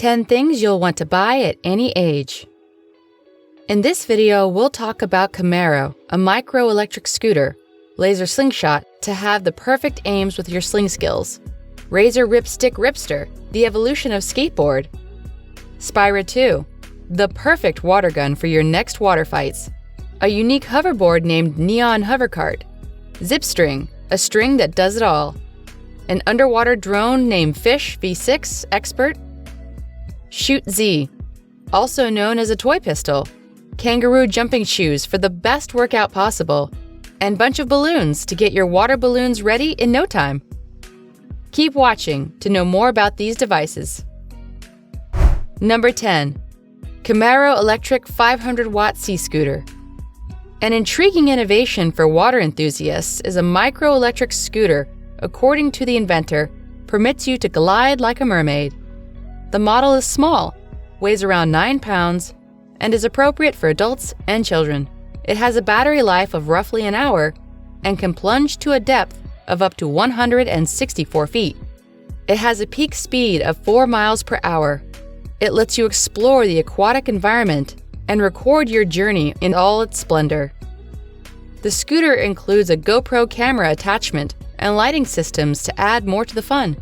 10 things you'll want to buy at any age. In this video, we'll talk about Camaro, a micro-electric scooter, laser slingshot to have the perfect aims with your sling skills, Ripstik Ripster, the evolution of skateboard, SpyraTwo, the perfect water gun for your next water fights, a unique hoverboard named Neon Hoverkart, ZipString, a string that does it all, an underwater drone named Fish V6 Expert, Shoot Z, also known as a toy pistol, Kangaroo jumping shoes for the best workout possible, and bunch of balloons to get your water balloons ready in no time. Keep watching to know more about these devices. Number 10. Camaro Electric 500-watt Sea Scooter. An intriguing innovation for water enthusiasts is a micro-electric scooter, according to the inventor, permits you to glide like a mermaid. The model is small, weighs around 9 pounds, and is appropriate for adults and children. It has a battery life of roughly an hour and can plunge to a depth of up to 164 feet. It has a peak speed of 4 miles per hour. It lets you explore the aquatic environment and record your journey in all its splendor. The scooter includes a GoPro camera attachment and lighting systems to add more to the fun.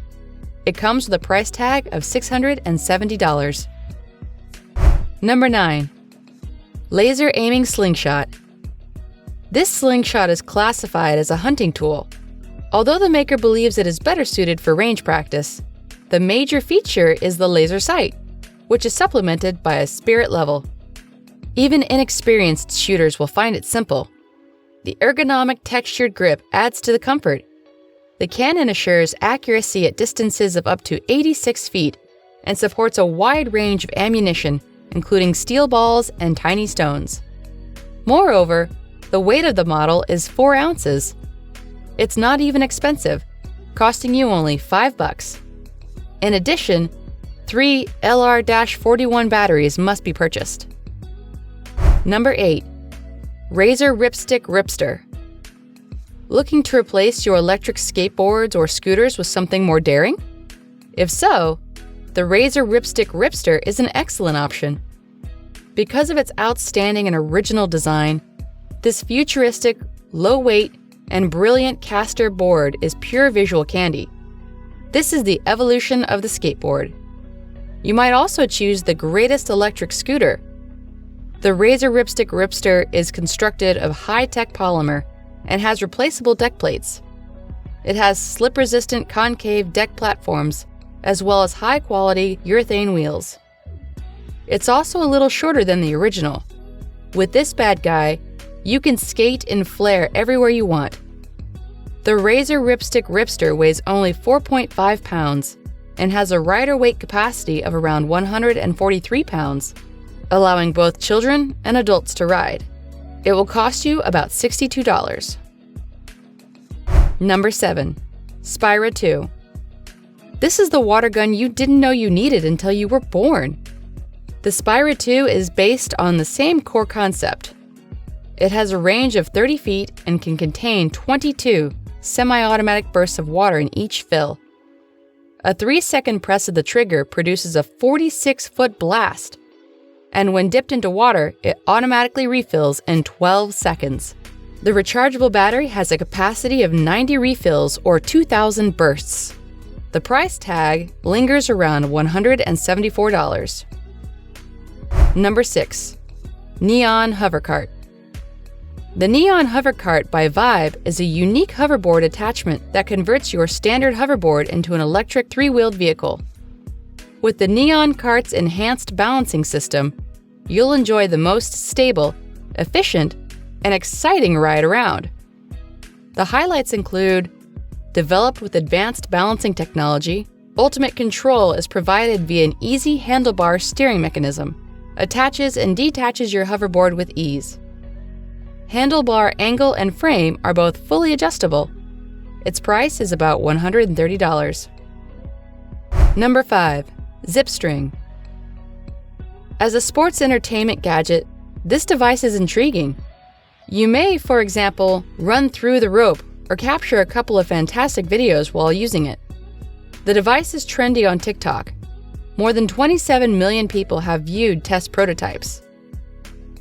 It comes with a price tag of $670. Number 9. Laser Aiming Slingshot. This slingshot is classified as a hunting tool. Although the maker believes it is better suited for range practice, the major feature is the laser sight, which is supplemented by a spirit level. Even inexperienced shooters will find it simple. The ergonomic textured grip adds to the comfort. The cannon assures accuracy at distances of up to 86 feet and supports a wide range of ammunition, including steel balls and tiny stones. Moreover, the weight of the model is 4 ounces. It's not even expensive, costing you only $5. In addition, 3 LR-41 batteries must be purchased. Number 8. Ripstik Ripster. Looking to replace your electric skateboards or scooters with something more daring? If so, the Ripstik Ripster is an excellent option. Because of its outstanding and original design, this futuristic, low-weight, and brilliant caster board is pure visual candy. This is the evolution of the skateboard. You might also choose the greatest electric scooter. The Ripstik Ripster is constructed of high-tech polymer and has replaceable deck plates. It has slip-resistant concave deck platforms, as well as high-quality urethane wheels. It's also a little shorter than the original. With this bad guy, you can skate and flare everywhere you want. The Ripstik Ripster weighs only 4.5 pounds and has a rider weight capacity of around 143 pounds, allowing both children and adults to ride. It will cost you about $62. Number 7. SpyraTwo. This is the water gun you didn't know you needed until you were born. The SpyraTwo is based on the same core concept. It has a range of 30 feet and can contain 22 semi-automatic bursts of water in each fill. A 3-second press of the trigger produces a 46-foot blast, and when dipped into water, it automatically refills in 12 seconds. The rechargeable battery has a capacity of 90 refills or 2,000 bursts. The price tag lingers around $174. Number 6. Neon Hoverkart. The Neon Hoverkart by Vibe is a unique hoverboard attachment that converts your standard hoverboard into an electric 3-wheeled vehicle. With the Neon Kart's enhanced balancing system, you'll enjoy the most stable, efficient, and exciting ride around. The highlights include: developed with advanced balancing technology, ultimate control is provided via an easy handlebar steering mechanism, attaches and detaches your hoverboard with ease. Handlebar angle and frame are both fully adjustable. Its price is about $130. Number 5. ZipString. As a sports entertainment gadget, this device is intriguing. You may, for example, run through the rope or capture a couple of fantastic videos while using it. The device is trendy on TikTok. More than 27 million people have viewed test prototypes.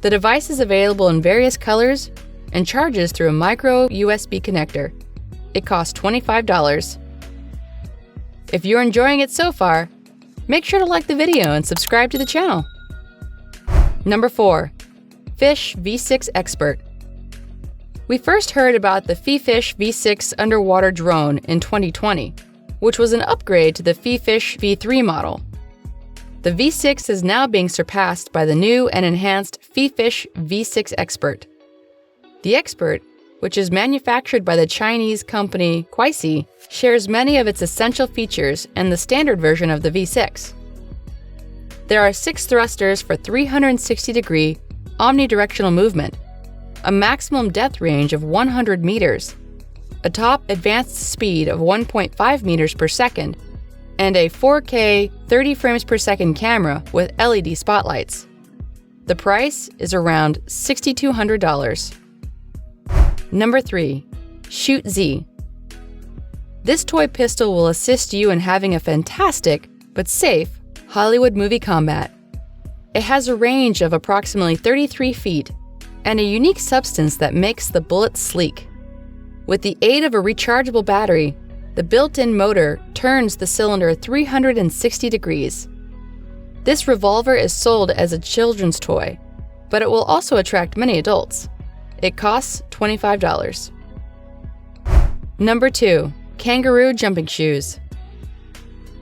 The device is available in various colors and charges through a micro USB connector. It costs $25. If you're enjoying it so far, make sure to like the video and subscribe to the channel. Number 4. Fish V6 Expert. We first heard about the FeeFish V6 underwater drone in 2020, which was an upgrade to the FeeFish V3 model. The V6 is now being surpassed by the new and enhanced FeeFish V6 Expert. The Expert, which is manufactured by the Chinese company Kuaisi, shares many of its essential features and the standard version of the V6. There are 6 thrusters for 360-degree omnidirectional movement, a maximum depth range of 100 meters, a top advanced speed of 1.5 meters per second, and a 4K 30 frames per second camera with LED spotlights. The price is around $6,200. Number 3. Shoot Z. This toy pistol will assist you in having a fantastic, but safe, Hollywood movie combat. It has a range of approximately 33 feet and a unique substance that makes the bullet sleek. With the aid of a rechargeable battery, the built-in motor turns the cylinder 360 degrees. This revolver is sold as a children's toy, but it will also attract many adults. It costs $25. Number 2. Kangaroo jumping shoes.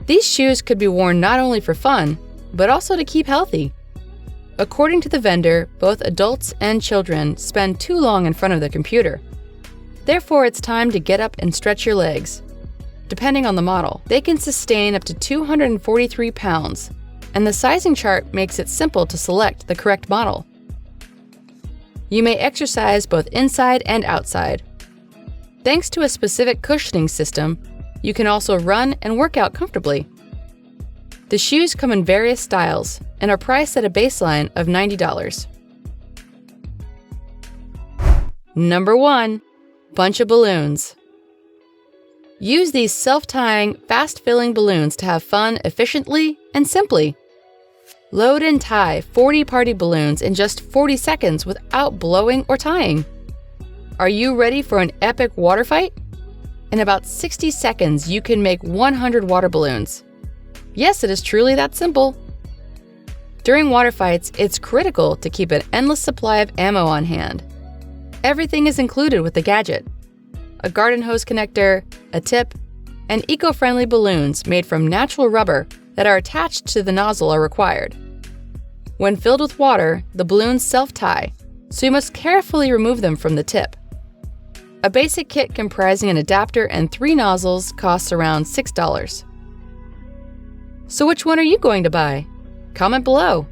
These shoes could be worn not only for fun, but also to keep healthy. According to the vendor, both adults and children spend too long in front of the computer. Therefore, it's time to get up and stretch your legs. Depending on the model, they can sustain up to 243 pounds, and the sizing chart makes it simple to select the correct model. You may exercise both inside and outside. Thanks to a specific cushioning system, you can also run and work out comfortably. The shoes come in various styles and are priced at a baseline of $90. Number 1. Bunch of balloons. Use these self-tying, fast-filling balloons to have fun efficiently and simply. Load and tie 40 party balloons in just 40 seconds without blowing or tying. Are you ready for an epic water fight? In about 60 seconds, you can make 100 water balloons. Yes, it is truly that simple. During water fights, it's critical to keep an endless supply of ammo on hand. Everything is included with the gadget: a garden hose connector, a tip, and eco-friendly balloons made from natural rubber that are attached to the nozzle are required. When filled with water, the balloons self-tie, so you must carefully remove them from the tip. A basic kit comprising an adapter and 3 nozzles costs around $6. So which one are you going to buy? Comment below.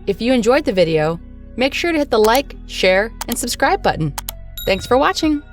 If you enjoyed the video, make sure to hit the like, share, and subscribe button. Thanks for watching!